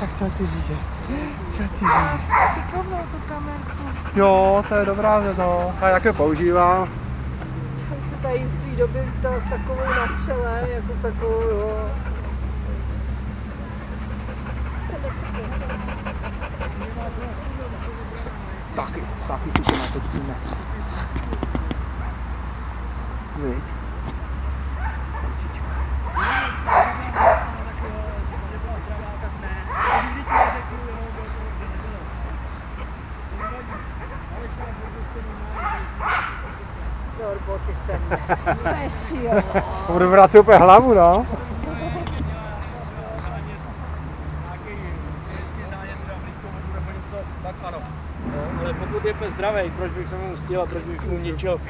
Tak co ty říže? Co ty říže? Šikovnou tu kamerku. Jo, to je dobrá věc, no. A jak je používám? Jsem se tady v svý době vítala s takovou na čele, jako s takovou, jo. Taky si to natočíme. Viď? Do roboty se nechceš, jo. Budu vracet úplně hlavu, no. Tak ano. No, ale pokud je pes zdravý, proč bych se mu stěl a proč bych mu ničil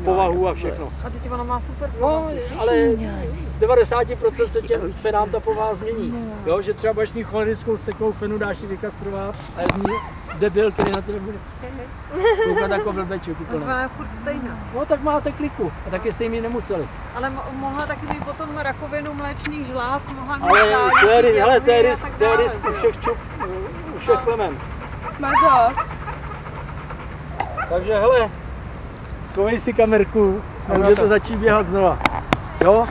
povahu a všechno. A teď ona má super No, povahu. ale z 90% se těm fenám ta povaha změní. Jo, že třeba budeš mít cholerickou steklou fenu, dáš si vykastrovat a je z ní debil, který na tebe bude koukat jako blbeček úplně. Ona je furt stejná. No tak máte kliku a taky jste jim ji nemuseli. Ale mohla taky mít potom rakovinu mléčných žláz, mohla mít Ale to je risk tak u všech čup, u všech plemen. Mazo. Takže hele, schovej si kamerku a můžete začít běhat znova. Jo?